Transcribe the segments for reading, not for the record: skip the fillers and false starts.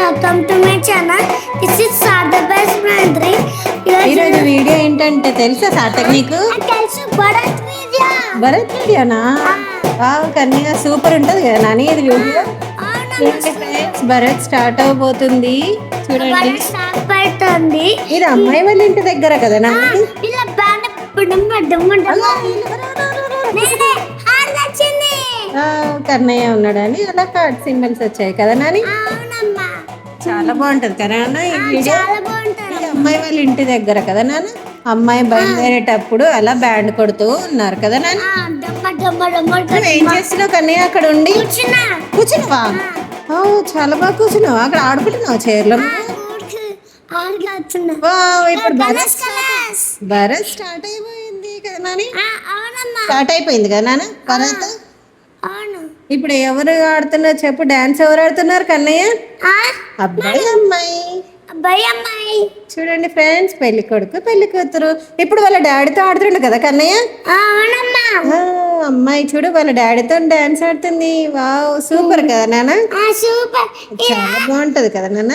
Welcome to my channel. This is సాదా best friendly. ఈరోజు video ఏంటంటే తెలుసా సార్థక్ నీకు? తెలుసు, భరత్ వీడియో. భరత్ వీడియోనా? కన్యా సూపర్ ఉంటది కదా నాని ఇది వీడియో. ఫ్రెండ్స్ భరత్ స్టార్ట్ అవబోతుంది చూడండి. ఇది అమ్మాయి వాళ్ళ ఇంటి దగ్గర కదా నాని. కన్నయ్య ఉన్నాడని అలా కార్డ్ సింబల్స్ వచ్చాయి కదా నాని. చాలా బాగుంటది కదా నాన్న ఈ వీడియో. ఇది అమ్మాయి వాళ్ళ ఇంటి దగ్గర కదా నాన్న. అమ్మాయి బయలుదేరేటప్పుడు అలా బ్యాండ్ కొడుతూ ఉన్నారు కదా నాన్న. ఏం చేస్తున్నావు కన్నయ్య అక్కడ ఉండి? కూర్చున్నావా? చాలా బాగా కూర్చున్నావు. అక్కడ ఆడుకుంటున్నావు చైర్లో. ఇప్పుడు భరత్ స్టార్ట్ అయిపోయింది కదా నాని. స్టార్ట్ అయిపోయింది కదా నాన్న భరత్. ఇప్పుడు ఎవరు ఆడుతున్నారు చెప్పు? డాన్స్ ఎవరు ఆడుతున్నారు కన్నయ్య? అబ్బాయి అమ్మాయి. చూడండి ఫ్రెండ్స్, పెళ్లి కొడుకు పెళ్లి కూతురు. ఇప్పుడు వాళ్ళ డాడీతో ఆడుతుండు కదా కన్నయ్య. అమ్మాయి చూడు వాళ్ళ డాడీతో డాన్స్ ఆడుతుంది. వావ్ సూపర్ కదా నాన్న. చాలా బాగుంటది కదా నాన్న.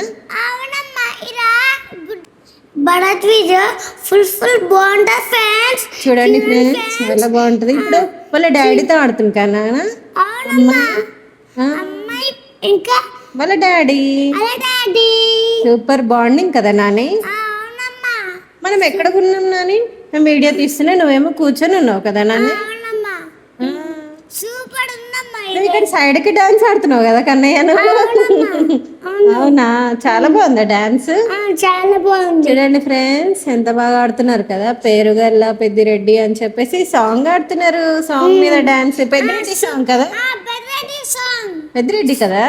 భరత్ వీడియో ఫుల్ బాగుంటది ఫ్రెండ్స్. చూడండి ఫ్రెండ్స్ చాలా బాగుంటది. ఇప్పుడు వాళ్ళ డాడీతో ఆడుతుంది కదా నాన్న. అమ్మాయి ఇంకా వాళ్ళ డాడీ. సూపర్ బాండింగ్ కదా నాని. మనం ఎక్కడ ఉన్నాం నాని? మేము వీడియో తీస్తున్నా, నువ్వేమో కూర్చొని ఉన్నావు కదా నాని. నువ్వు ఇక్కడ సైడ్ కి డాన్స్ ఆడుతున్నావు కదా కన్నయ్య నువ్వు. అవునా, చాలా బాగుందా డాన్స్? చాలా బాగుంది. చూడండి ఫ్రెండ్స్ ఎంత బాగా ఆడుతున్నారు కదా. పేరుగల్లా పెద్దిరెడ్డి అని చెప్పేసి సాంగ్ ఆడుతున్నారు. సాంగ్ మీద డాన్స్. పెద్దిరెడ్డి సాంగ్ కదా. పెద్దిరెడ్డి కదా.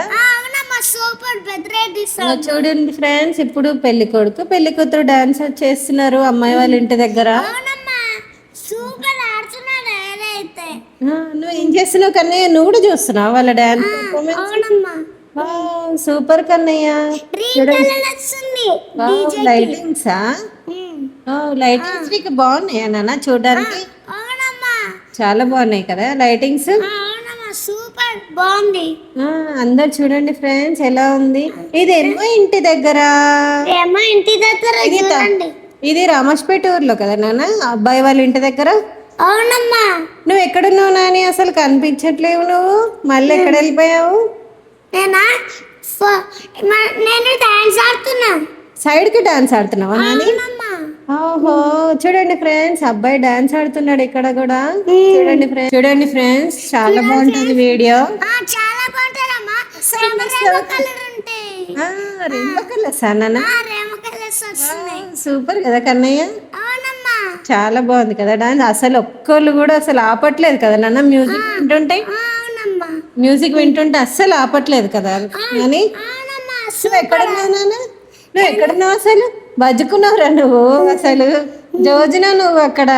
చూడండి ఫ్రెండ్స్, ఇప్పుడు పెళ్లి కొడుకు పెళ్లి కూతురు డాన్స్ చేస్తున్నారు అమ్మాయి వాళ్ళ ఇంటి దగ్గర. నువ్వు ఏం చేస్తున్నావు కన్నయ్య? నువ్వు కూడా చూస్తున్నావు వాళ్ళ డాన్స్ పర్ఫార్మెన్స్. సూపర్ కన్నయ్య. లైటింగ్సా? లైటింగ్స్ నీకు బాగున్నాయా నాన్న చూడడానికి? చాలా బాగున్నాయి కదా లైటింగ్స్. సూపర్ బాగుంది. అందరు చూడండి ఫ్రెండ్స్ ఎలా ఉంది. ఇది ఏమో ఇంటి దగ్గర. ఇది రామస్పేట ఊర్లో కదా నాన్న అబ్బాయి వాళ్ళ ఇంటి దగ్గర. అవునమ్మా. నువ్వు ఎక్కడున్నావు నాని? అసలు కనిపించట్లేవు నువ్వు. మళ్ళీ ఎక్కడ వెళ్ళిపోయావు? నేను డాన్స్ ఆడుతున్నా. సైడ్ కి డాన్స్ ఆడుతున్నావా నాని? ఓహో చూడండి ఫ్రెండ్స్, అబ్బాయి డాన్స్ ఆడుతున్నాడు ఇక్కడ కూడా. చూడండి ఫ్రెండ్స్ చాలా బాగుంటుంది వీడియో. చాలా బాగుంటదమ్మా. రెయిన్బో కలర్స్ నాన్న. సూపర్ కదా కన్నయ్య. చాలా బాగుంది కదా డాన్స్. అసలు ఒక్కళ్ళు కూడా అసలు ఆపట్లేదు కదా నాన్న. మ్యూజిక్ వింటుంటే అస్సలు ఆపట్లేదు కదా అని. నువ్వు ఎక్కడున్నావు నాన్న? నువ్వు ఎక్కడున్నావు? అసలు బజ్జుకున్నావురా నువ్వు. అసలు జోజిన నువ్వు అక్కడ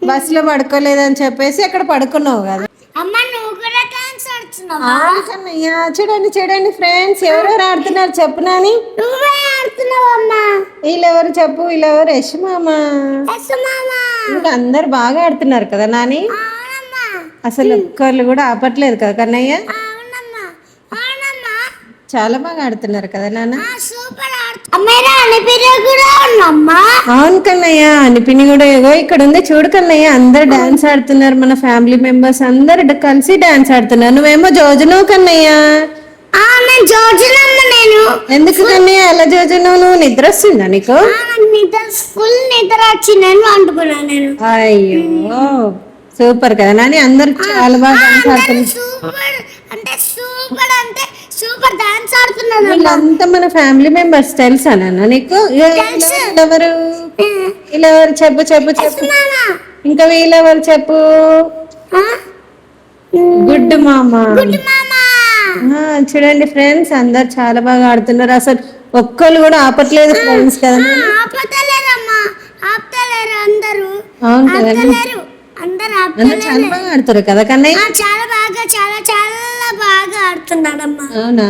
బస్సులో పడుకోలేదని చెప్పేసి అక్కడ పడుకున్నావు కదా. చూడండి ఫ్రెండ్స్ ఎవరెవరు ఆడుతున్నారు చెప్పు నాని. వీళ్ళెవరు చెప్పు? వీళ్ళెవరు? యశ్ మామ. ఇంకా అందరు బాగా ఆడుతున్నారు కదా నాని. అసలు ఒక్కళ్ళు కూడా ఆపట్లేదు కదా కన్నయ్య. చాలా బాగా ఆడుతున్నారు కదా నాన్న. అవును కన్నయ్య, అనిపిని కూడా ఏగో ఇక్కడ ఉంది చూడు కన్నయ్య. అందరు డాన్స్ ఆడుతున్నారు. మన ఫ్యామిలీ మెంబర్స్ అందరు కలిసి డాన్స్ ఆడుతున్నారు. నువ్వేమో జోజును కన్నయ్య. ఎందుకు కన్నయ్య అలా జోజును? నువ్వు నిద్ర వస్తుందా నీకు? ఫుల్ నిద్ర వచ్చిందని. అయ్యో సూపర్ కదా నాని. అందరు చాలా బాగా డాన్స్ ఆడుతున్నారు. సూపర్ డాన్స్ ఆడుతున్నారు. వీళ్ళంతా మన ఫ్యామిలీ మెంబర్స్ తెలుసా నాన్న నీకు? వీళ్ళెవరు? వీళ్ళెవరు చెప్పు చెప్పు చెప్పు. ఇంకా వీళ్ళెవరు చెప్పు? గుడ్ మామ. చూడండి ఫ్రెండ్స్ అందరు చాలా బాగా ఆడుతున్నారు. అసలు ఒక్కళ్ళు కూడా ఆపట్లేదు ఫ్రెండ్స్ కదా. అవును కదా, అందరు చాలా బాగా ఆడుతారు కదా కన్నయ్య. చాలా బాగా చాలా చాలా బాగా ఆడుతున్నాడమ్మా. అవునా?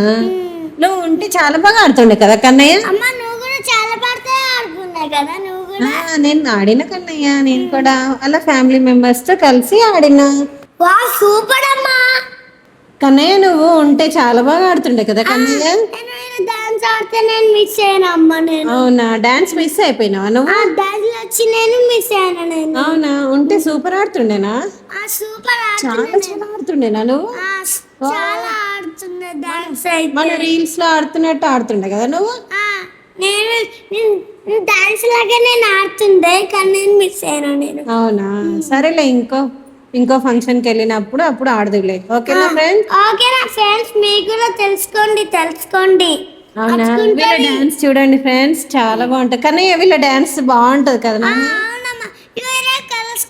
నువ్వు ఉంటే చాలా బాగా ఆడుతుండే కదా కన్నయ్య. అమ్మా నువ్వు కూడా చాలా బాగా ఆడుకున్నావు కదా నువ్వు కూడా. నేను ఆడిన కన్నయ్య. నేను కూడా అలా ఫ్యామిలీ మెంబర్స్ తో కలిసి ఆడినా. వా సూపర్ అమ్మా. కన్నయ్య నువ్వు ఉంటే చాలా బాగా ఆడుతుండే కదా కన్నయ్య. నేను డాన్స్ ఆడితే నేను మిస్ అయ్యాను అమ్మ నేను అవునా, డాన్స్ మిస్ అయిపోయినావా నువ్వు? ఆ డాన్స్ వచ్చి నేను మిస్ అయ్యాను నేను అవునా, ఉంటే సూపర్ ఆడుతుండేనా? ఆ సూపర్ చాలా చాలా ఆడుతుండేనా నువ్వు? చాలా ఆడుతున్నా డాన్స్ అయితే మన రీల్స్ లో ఆడుతున్నట్టు ఆడుతుండే కదా నువ్వు? ఆ, నేను డాన్స్ లాగా నేను ఆడుతుండే కానీ నేను మిస్ అయ్యాను నేను అవునా, సరేలే, ఇంకో ఫంక్షన్కి వెళ్ళినప్పుడు అప్పుడు ఆడదులే. ఓకేనా ఫ్రెండ్స్? ఓకేనా ఫ్రెండ్స్, మీకు కూడా తెలుసుకోండి అవునా, వీళ్ళ డాన్స్ చూడండి ఫ్రెండ్స్, చాలా బాగుంటుంది. కానీ వీళ్ళ డాన్స్ బాగుంటది కదా నాన్న? అవునమ్మా, ఇవే కలర్స్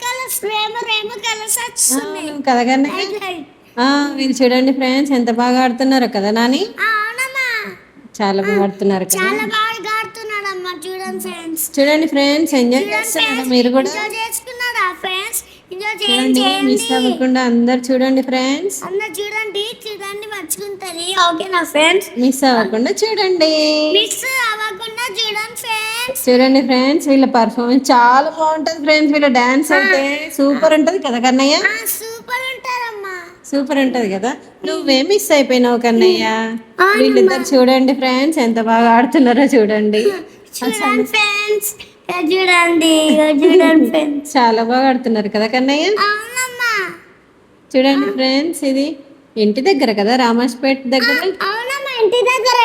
రేమో కలర్స్ వస్తున్నాయి కదా కన్నయ్య? వీళ్ళు చూడండి ఫ్రెండ్స్, ఎంత బాగా ఆడుతున్నారో కదా నాని? అవునమ్మా, చాలా బాగా ఆడుతున్నారు కదా. చాలా బాగా ఆడుతున్నాడమ్మా. చూడండి ఫ్రెండ్స్, చూడండి ఫ్రెండ్స్, ఎంజాయ్ చేస్తున్నారా మీరు కూడా? ఎంజాయ్ చేసుకున్నారా ఫ్రెండ్స్? ఎంజాయ్ చూడండి, మిస్ అవ్వకుండా అందరు చూడండి ఫ్రెండ్స్. అందరు చూడండి మర్చుకుంటది. ఓకేనా ఫ్రెండ్స్? మిస్ అవ్వకుండా చూడండి. మిస్ అవ్వకుండా చూడండి ఫ్రెండ్స్. చూడండి ఫ్రెండ్స్, వీళ్ళ పర్ఫార్మెన్స్ చాలా బాగుంటది ఫ్రెండ్స్. వీళ్ళ డాన్స్ అయితే సూపర్ ఉంటది కదా కన్నయ్య? సూపర్ ఉంటారమ్మా, సూపర్ ఉంటది కదా. నువ్వే మిస్ అయిపోయినావు కన్నయ్య. వీళ్ళిద్దరు చూడండి ఫ్రెండ్స్, ఎంత బాగా ఆడుతున్నారో చూడండి. చూడండి ఫ్రెండ్స్, చూడండి ఫ్రెండ్స్, చాలా బాగా ఆడుతున్నారు కదా కన్నయ్య? అవునమ్మా. చూడండి ఫ్రెండ్స్, ఇది ఇంటి దగ్గర కదా, రామాజ్పేట్ దగ్గర. అవునమ్మా, ఇంటి దగ్గర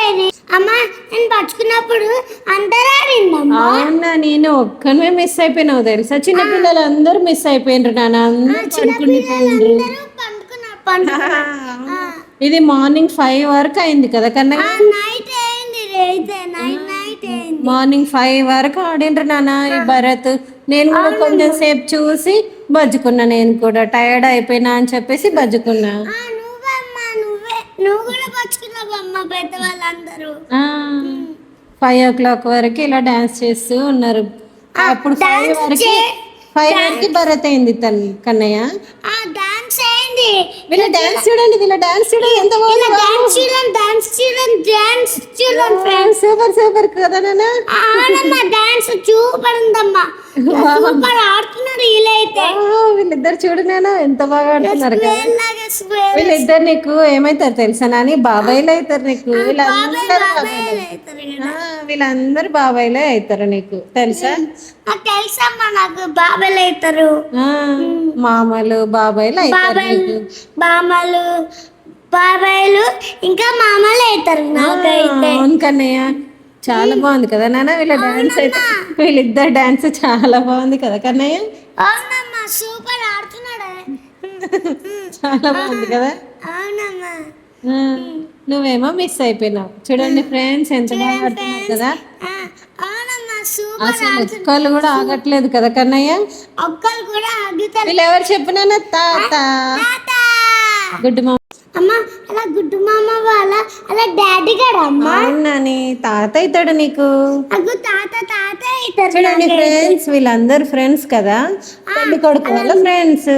అమ్మా నేను పట్టుకున్నప్పుడు అందరూ ఆడిందమ్మా. అవునా, నేను ఒక్కనే మిస్ అయిపోయినావు తెలుసా? చిన్నపిల్లలు అందరూ మిస్ అయిపోయినారు నాన్న, అందరూ పడుకుండిపోయిండ్రు. ఇది మార్నింగ్ 5 వరకు అయింది కదా కన్నయ్య? నైట్ అయింది. మార్నింగ్ 5 వరకు ఆడిండ్రు నాన్న ఈ భరత్. నేను కూడా కొంచెం సేపు చూసి బజ్జుకున్నా. నేను కూడా టైర్డ్ అయిపోయినా అని చెప్పేసి బజ్జుకున్నా. నువ్వు కూడా పచ్చుకున్నావమ్మా, పెద్దవాళ్ళందరూ 5 o'clock వరకు ఇలా డాన్స్ చేస్తూ ఉన్నారు. అప్పుడు 5 వరకు భరత్ అయింది కన్నయ్య. డాన్స్ అయింది. వీళ్ళ డాన్స్ చూడండి, ఎంత బాగుంది. సూపర్ కదా నాన్న? అవునమ్మా, డాన్స్ సూపర్ ఉందమ్మా. సూపర్ ఆడుతున్నారు వీళ్ళైతే. వీళ్ళిద్దరు చూడు నాన్న, ఎంత బాగా ఆడుతున్నారు కదా. వీళ్ళిద్దరు నీకు ఏమైతారు తెలుసా నాని? బాబాయ్లు అవుతారు నీకు. వీళ్ళందరూ బాబాయ్లే అవుతారు నీకు, తెలుసా? తెలుసమ్మా, నాకు బాబాయ్లు అవుతారు. మామలు బాబాయ్లు అవుతారు నీకు. బాబాయ్లు ఇంకా మామలు అవుతారు నాకైతే. అవును కన్నయ్య, చాలా బాగుంది కదా నాన్న వీళ్ళ డాన్స్ అయితే. వీళ్ళిద్దరు డాన్స్ చాలా బాగుంది కదా కన్నయ్య? అవునమ్మా, సూపర్ ఆడుతున్నాడు. చాలా బాగుంది కదా? అవునమ్మా. నువ్వేమో మిస్ అయిపోయినావు. చూడండి ఫ్రెండ్స్, ఎంత బాగా ఆడుతున్నారు కదా. అవునమ్మా, సూపర్. అసలు ఒక్కళ్ళు కూడా ఆగట్లేదు కదా కన్నయ్య? ఒక్కళ్ళు కూడా ఆగుతారు. వీళ్ళు ఎవరు చెప్పినా తాత గుడ్ మా అమ్మా, అలా గుడ్డు మామ వాళ్ళ అలా డాడీ గారు అమ్మా. అవునని తాత అవుతాడు నీకు. అగ్గు తాత అవుతారు. చూడండి ఫ్రెండ్స్, వీళ్ళందరూ ఫ్రెండ్స్ కదా, పెళ్లి కొడుకు వాళ్ళ ఫ్రెండ్స్.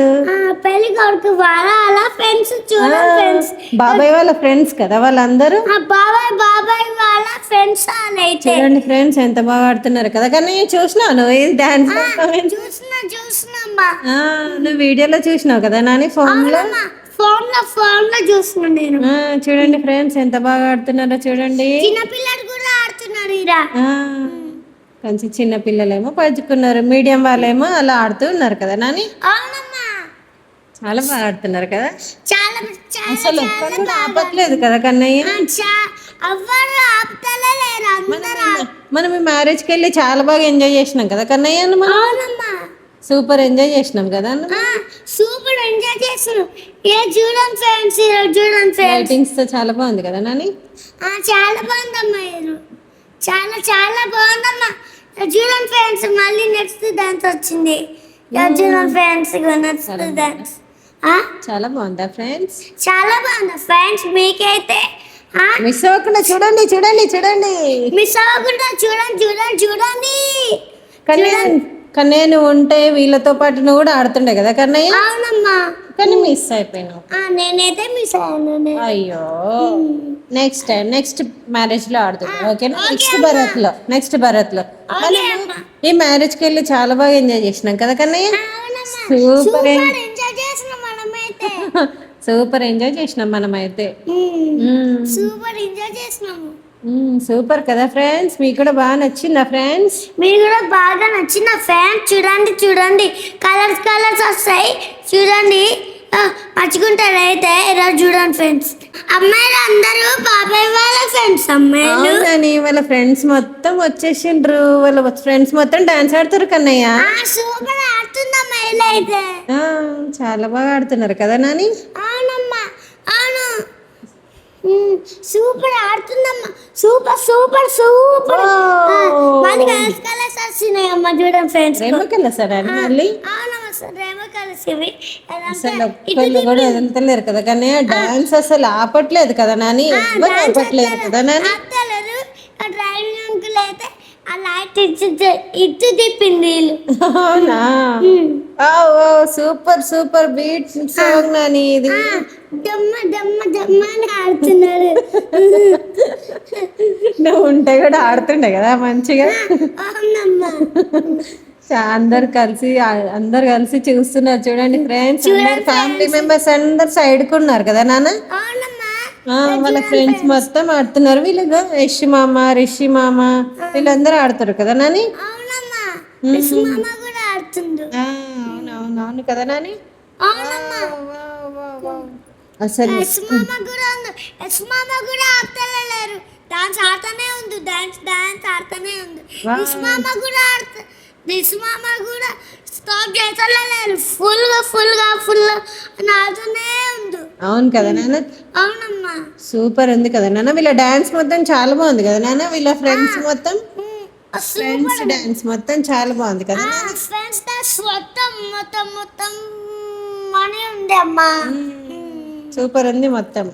పెళ్లి కొడుకు వాళ్ళ అలా ఫ్రెండ్స్. చూడండి ఫ్రెండ్స్, బాబాయ్ వాళ్ళ ఫ్రెండ్స్ కదా వాళ్ళందరూ. బాబాయ్ వాళ్ళ ఫ్రెండ్స్ అయితే. చూడండి ఫ్రెండ్స్, ఎంత బాగా ఆడుతున్నారు కదా. కానీ చూసినావు నువ్వు ఈ డాన్స్? చూసినమ్మా. నువ్వు వీడియోలో చూసినావు కదా నాని? ఫోన్ లో చూస్తున్నా నేను. చూడండి ఫ్రెండ్స్, ఎంత బాగా ఆడుతున్నారో చూడండి. చిన్నపిల్లలు కూడా ఆడుతున్నారు ఇరా. కొంచెం చిన్న పిల్లలేమో పరుచుకున్నారు, మీడియం వాళ్ళేమో అలా ఆడుతూ ఉన్నారు కదా నాని? అవునమ్మా, చాలా బాగా ఆడుతున్నారు కదా. చాలా అసలు ఒక్కరు కూడా ఆపట్లేదు కదా కన్నయ్య? ఎవ్వరు ఆపుతలే లేరు అందరూ. మనం ఈ మ్యారేజ్కి వెళ్ళి చాలా బాగా ఎంజాయ్ చేసినాం కదా కన్నయ్య? అవునమ్మా, సూపర్ ఎంజాయ్ చేసినాం కదా. సూపర్ ఎంజాయ్ చేస్తున్నాం. చూడండి ఫ్రెండ్స్, లైటింగ్స్ తో చాలా బాగుంది కదా నాని? చాలా బాగుందమ్మా, చాలా బాగుందమ్మా. చూడండి ఫ్రెండ్స్, మళ్ళీ నెక్స్ట్ డాన్స్ వచ్చింది. చూడండి ఫ్రెండ్స్, నెక్స్ట్ డాన్స్ చాలా బాగుందా ఫ్రెండ్స్? చాలా బాగుందా ఫ్రెండ్స్? మీకైతే మిస్ అవ్వకుండా చూడండి. మిస్ అవ్వకుండా చూడండి. కన్నయ్య నువ్వు ఉంటే వీళ్ళతో పాటు నువ్వు కూడా ఆడుతుండే కదా కన్నయ్య? అవునమ్మా, కానీ మిస్ అయిపోయినావు. నేనైతే మిస్ అయ్యాను. అయ్యో, నెక్స్ట్ మ్యారేజ్ లో ఆడుతుంది. ఓకేనా? నెక్స్ట్ భరత్ లో ఈ మ్యారేజ్ కి వెళ్ళి చాలా బాగా ఎంజాయ్ చేసినాం కదా కన్నయ్య? సూపర్ ఎంజాయ్ చేసినాం మనమైతే. సూపర్ ఎంజాయ్ చేసినాము. సూపర్ కదా ఫ్రెండ్స్, మీకు కూడా బాగా నచ్చిందా ఫ్రెండ్స్? మీరు కూడా బాగా నచ్చిన ఫ్రెండ్స్ చూడండి కలర్స్ వస్తాయి చూడండి. మర్చుకుంటారు అయితే ఈరోజు చూడండి ఫ్రెండ్స్, అమ్మాయిలు అందరూ బాబాయ్ వాళ్ళ ఫ్రెండ్స్. అమ్మాయిలు వాళ్ళ ఫ్రెండ్స్ మొత్తం వచ్చేసిండ్రు, వాళ్ళ ఫ్రెండ్స్ మొత్తం డాన్స్ ఆడుతారు కన్నయ్య. సూపర్ ఆడుతుంది అమ్మాయిలు అయితే. చాలా బాగా ఆడుతున్నారు కదా నాని? అవునమ్మా అవును, సూపర్ ఆడుతుందమ్మా. సూపర్ కలర్స్ వస్తున్నాయి అమ్మా చూడండి ఫ్రెండ్స్. మళ్ళీ అసలు ఒక్కళ్ళు కూడా వదలతలేరు కదా కానీ డాన్స్ అసలు ఆపట్లేదు కదా నాని, ఎవ్వరు ఆపట్లేదు కదా నాని. డ్రైవింగ్ అంకుల్ అయితే ఆ లైట్ ఇటు తిప్పింది. అవునా? సూపర్ బీట్ సాంగ్ నాని ఇది. దమ్మ అని ఆడుతున్నాడు. నువ్వు ఉంటే కూడా ఆడుతుండే కదా మంచిగా. అందరు కలిసి చూస్తున్నారు చూడండి ఫ్రెండ్స్. ఫ్యామిలీ మెంబర్స్ అందరు సైడ్ కున్నారు కదా నాన్న. వాళ్ళ ఫ్రెండ్స్ మొత్తం ఆడుతున్నారు. వీళ్ళు యష్ మామ, రిషి మామ వీళ్ళందరూ ఆడుతారు కదా నాని. అవును కదా నాని. అసలు డాన్స్ ఆడుతూనే ఉంది. కూడా స్టాప్ చేస్తలేరు. ఫుల్ ఆడుతూనే ఉంది. అవును కదా నాన్న. అవునమ్మా సూపర్ ఉంది కదా నాన్న. వీళ్ళ డాన్స్ మొత్తం చాలా బాగుంది కదా నాన్న. వీళ్ళ ఫ్రెండ్స్ మొత్తం డాన్స్ మొత్తం చాలా బాగుంది కదా. ఫ్రెండ్స్ డాన్స్ మొత్తం మనీ ఉంది అమ్మా. సూపర్ ఉంది మొత్తం.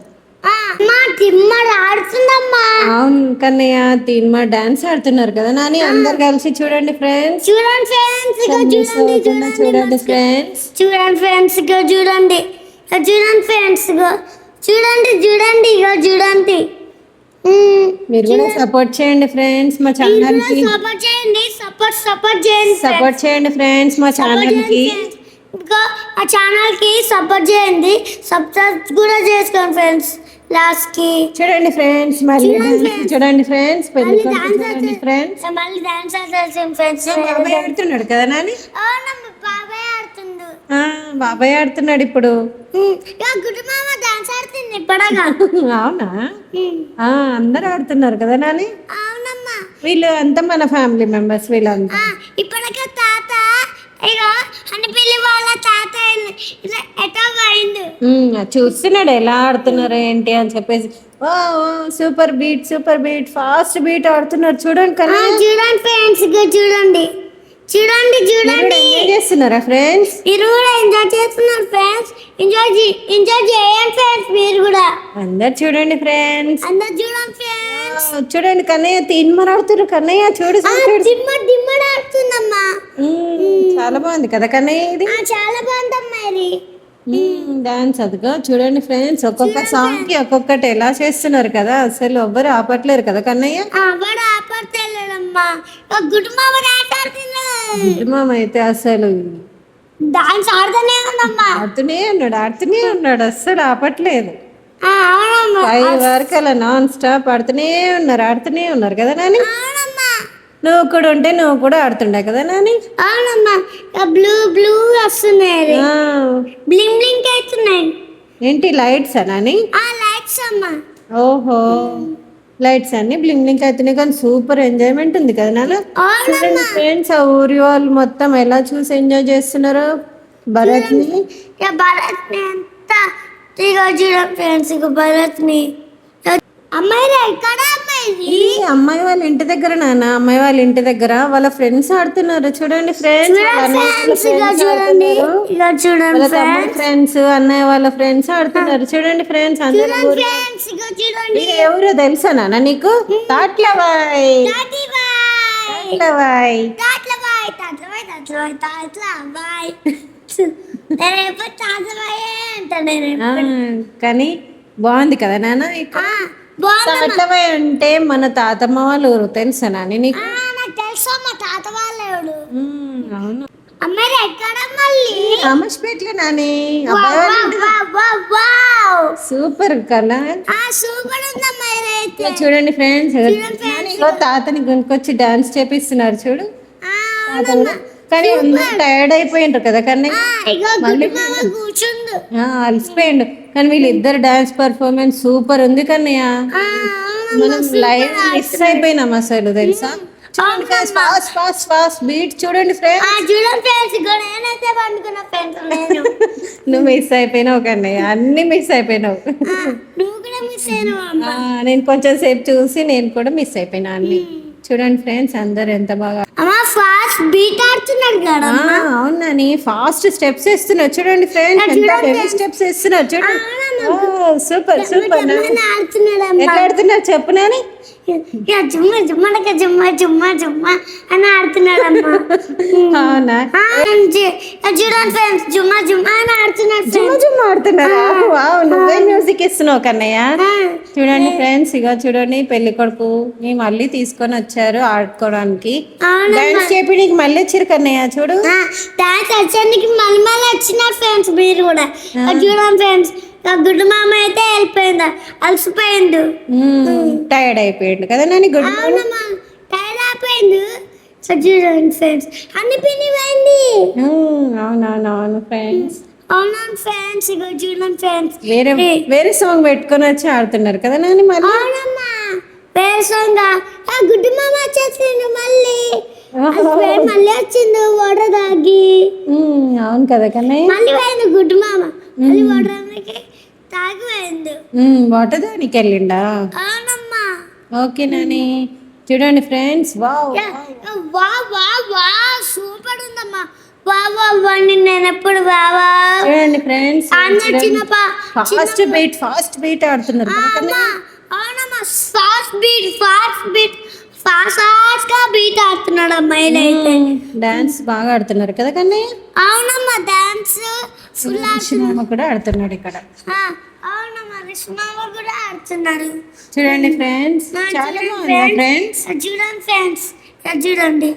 ఆడుతుందమ్మా. అవును కన్నయ్య, తిమ్మ డాన్స్ ఆడుతున్నారు కదా నాని. అందరు కలిసి చూడండి ఫ్రెండ్స్. చూడండి మీరు కూడా సపోర్ట్ చేయండి ఫ్రెండ్స్ మా ఛానల్ కి. సపోర్ట్ చేయండి ఫ్రెండ్స్ మా ఛానల్ కి. ఆ ఛానల్ కి సపోర్ట్ చేయండి. సబ్స్క్రైబ్ కూడా చేసుకోండి ఫ్రెండ్స్. లాస్ట్ కి చూడండి ఫ్రెండ్స్, చూడండి ఫ్రెండ్స్, చూడండి ఫ్రెండ్స్. మళ్ళీ డాన్స్ ఆడుతున్నాడు ఫ్రెండ్స్. బాబాయ్ ఆడుతున్నాడు కదా నాని. బాబాయ్ ఆడుతుండు. బాబాయ్ ఆడుతున్నాడు ఇప్పుడు. గుడ్డు మామ డాన్స్ ఆడుతుంది ఇప్పటిగా. అవునా? అందరు ఆడుతున్నారు కదా నాని. అవునమ్మా. వీళ్ళు అంతా మన ఫ్యామిలీ మెంబర్స్ వీళ్ళంతా. ఇప్పటికే తాత అనిపిల్లి వాళ్ళ తాత ఎటో పోయిండు. చూస్తున్నాడు ఎలా ఆడుతున్నారు ఏంటి అని చెప్పేసి. సూపర్ బీట్ ఫాస్ట్ బీట్ ఆడుతున్నారు చూడండి కదా. చూడండి ఫ్రెండ్స్, చూడండి ఎంజాయ్ చేస్తున్నారా ఫ్రెండ్స్? మీరు కూడా ఎంజాయ్ చేస్తున్నారు ఫ్రెండ్స్. ఎంజాయ్ చేయండి ఫ్రెండ్స్. మీరు కూడా అందరు చూడండి ఫ్రెండ్స్. చూడండి కన్నయ్య తీన్మర్ ఆడుతున్నారు. కన్నయ్య చూడు దిమ్మడి ఆడుతుందమ్మా. చాలా బాగుంది కదా కన్నయ్య ఇది. చాలా బాగుందమ్మా ఇది డాన్స్. అదిగా చూడండి ఫ్రెండ్స్, ఒక్కొక్క సాంగ్ కి ఒక్కొక్కటి ఎలా చేస్తున్నారు కదా. అసలు ఎవ్వరు ఆపట్లేరు కదా కన్నయ్య. గుడ్డు మామ అయితే అసలు డాన్స్ ఆడుతూనే ఉన్నాడు అస్సలు ఆపట్లేదు. 5 వరకు అలా నాన్ స్టాప్ ఆడుతూనే ఉన్నారు కదా నాని. నువ్వు కూడా ఉంటే నువ్వు కూడా ఆడుతుండే కదా నాని. అవునమ్మా. బ్లూ వస్తున్నాయి, బ్లింక్ అవుతున్నాయి. ఏంటి లైట్స్ నాని? లైట్స్ అమ్మా. ఓహో, లైట్స్ అన్ని బ్లింక్ అవుతున్నాయి కానీ సూపర్ ఎంజాయ్మెంట్ ఉంది కదా నాన్న. చూడండి ఫ్రెండ్స్, ఆ ఊరి వాళ్ళు మొత్తం ఎలా చూసి ఎంజాయ్ చేస్తున్నారు భరత్ ని. చూడండి ఫ్రెండ్స్, భరత్ ని. అమ్మాయి వాళ్ళ ఇంటి దగ్గర నాన్న. అమ్మాయి వాళ్ళ ఇంటి దగ్గర వాళ్ళ ఫ్రెండ్స్ ఆడుతున్నారు చూడండి ఫ్రెండ్స్. ఫ్రెండ్స్ అన్నయ్య వాళ్ళ ఫ్రెండ్స్ ఆడుతున్నారు చూడండి ఫ్రెండ్స్. అందరూ ఎవరో తెలుసా నాన్న నీకు? తాట్లబాయ్. కానీ బాగుంది కదా నాన్న. తాట్లబాయ్ అంటే మన తాతమ్మ వాళ్ళ ఊరు తెలుసా నాని నీకు? తెలుసా మా తాత వాళ్ళు. అవును. అమ్మాయి ఎక్కడ మళ్ళీ రామస్పేట్లో నాని అబ్బాయి వాళ్ళ ఇంటి సూపర్ కన్నా సూపర్ ఉంది అమ్మాయి అయితే చూడండి ఫ్రెండ్స్ తాతని గుంకొచ్చి డాన్స్ చేపిస్తున్నారు చూడు తాతని. కానీ అందరూ టైర్డ్ అయిపోయిండ్రు కదా కన్నా మళ్ళీ కూర్చుండు అలసిపోయిండు. కానీ వీళ్ళిద్దరు డాన్స్ పర్ఫార్మెన్స్ సూపర్ ఉంది కన్నయ్య. మనం లైవ్ మిస్ అయిపోయినాం అసలు తెలుసా. చూడండి friends fast fast fast beat చూడండి ఫ్రెండ్స్. చూడండి ఫ్రెండ్స్ నేనైతే పండుకున్న ఫ్రెండ్స్ నేను నువ్వు మిస్ అయిపోయినావు కన్నయ్య, అన్ని మిస్ అయిపోయినావు. నువ్వు కూడా మిస్ అయినావు. నేను కొంచెం సేపు చూసి నేను కూడా మిస్ అయిపోయినా అన్ని. చూడండి ఫ్రెండ్స్ అందరు ఎంత బాగా ఫాస్ట్ బీట్ ఆడుతున్నాడు కదా. అవునని ఫాస్ట్ స్టెప్స్ వేస్తున్నారు చూడండి ఫ్రెండ్స్, ఎంత హెవీ స్టెప్స్ వేస్తున్నారు చూడండి. Super super. ఎట్లా ఆడుతున్నారు చెప్పు నాని. జుమ్మ జుమ్మడక జుమ్మ జుమ్మ జుమ్మ అని ఆడుతున్నాడు అమ్మా. అవునా చూడండి ఫ్రెండ్స్ జుమ్మ జుమ్మ అని ఆడుతున్నాడు. జుమ్మ జుమ్మ ఆడుతున్నారా. వావ్ నువ్వే మ్యూజిక్ ఇస్తున్నావు కన్నయ్య. చూడండి ఫ్రెండ్స్ ఇక చూడండి పెళ్లి కొడుకు మళ్ళీ తీసుకొని వచ్చారు ఆడుకోవడానికి. డాన్స్ చేపినికి మళ్ళీ వచ్చారు కన్నయ్య చూడు. డాన్స్ వచ్చానికి మళ్ళీ మళ్ళీ వచ్చినారు ఫ్రెండ్స్ మీరు కూడా. చూడండి ఫ్రెండ్స్ గుడ్డు మామ అయితే వెళ్ళిపోయింది, అలసిపోయిండు, టైర్డ్ అయిపోయిండు కదా నాని. Good tired అయిపోయిండు. చూడండి ఫ్రెండ్స్ అన్ని పిన్ని పోయింది. అవునవునవును ఫ్రెండ్స్. అవునవును ఫ్రెండ్స్ ఇక చూడండి ఫ్రెండ్స్ వేరే వేరే సాంగ్ పెట్టుకొని వచ్చి ఆడుతున్నారు కదా నాని మళ్ళీ. అవునమ్మా వేరే సాంగ్ గుడ్డు మామ వచ్చేసిండు మళ్ళీ మళ్ళీ వచ్చిండు వాటర్ తాగి. అవును కదా కన్నయ్య మళ్ళీ పోయింది గుడ్డు మామ మళ్ళీ వాటర్ తాగి పోయిండు. వాటర్ దానికి వెళ్ళిండా. అవునమ్మా ఓకే నాని. చూడండి ఫ్రెండ్స్ వావ్ వా వా వా సూపర్ ఉందమ్మా. వా వా వా నేను ఎప్పుడు బావా. చూడండి ఫ్రెండ్స్ ఫాస్ట్ బీట్ ఆడుతున్నారు. అవునమ్మా ఫాస్ట్ బీట్ ఫాస్ట్ గా బీట్ ఆడుతున్నాడు అమ్మాయిలు అయితే. డాన్స్ బాగా ఆడుతున్నారు కదా కన్నయ్య. అవునమ్మా డాన్స్ ఫుల్ కూడా ఆడుతున్నాడు ఇక్కడ. అవునమ్మా రిష్మామ కూడా ఆడుతున్నారు. చూడండి ఫ్రెండ్స్ చాలా బాగుంది ఫ్రెండ్స్. చూడండి ఫ్రెండ్స్ చూడండి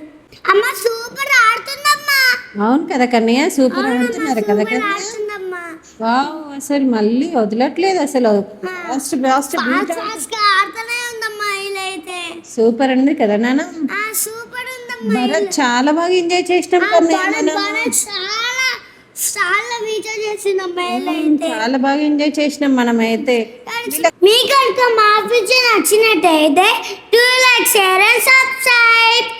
అమ్మ సూపర్ ఆడుతుందమ్మా. అవును కదా కన్నయ్య సూపర్ ఆడుతున్నారు కదా కన్నయ్య. వావ్ అసలు మళ్ళీ వదలట్లేదు అసలు. ఫాస్ట్ ఫాస్ట్ ఆడుతూనే ఉందమ్మా ఇదైతే. సూపర్ ఉంది కదా నాన్న. సూపర్ ఉందమ్మా. భరత్ చాలా బాగా ఎంజాయ్ చేసినాం కన్నయ్య. చాలా వీడియో చేసిందమ్మా ఇదైతే. చాలా బాగా ఎంజాయ్ చేసినాం మనం అయితే. మీకు కనుక మా వీడియో నచ్చినట్టయితే do like share and subscribe.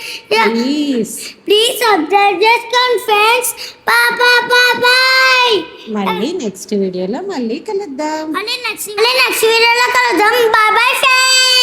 Please subscribe చేసుకోండి ఫ్రెండ్స్. బాయ్. మళ్ళీ నెక్స్ట్ వీడియోలో మళ్ళీ కలుద్దాం. నెక్స్ట్ వీడియోలో కలుద్దాం. Bye bye friends.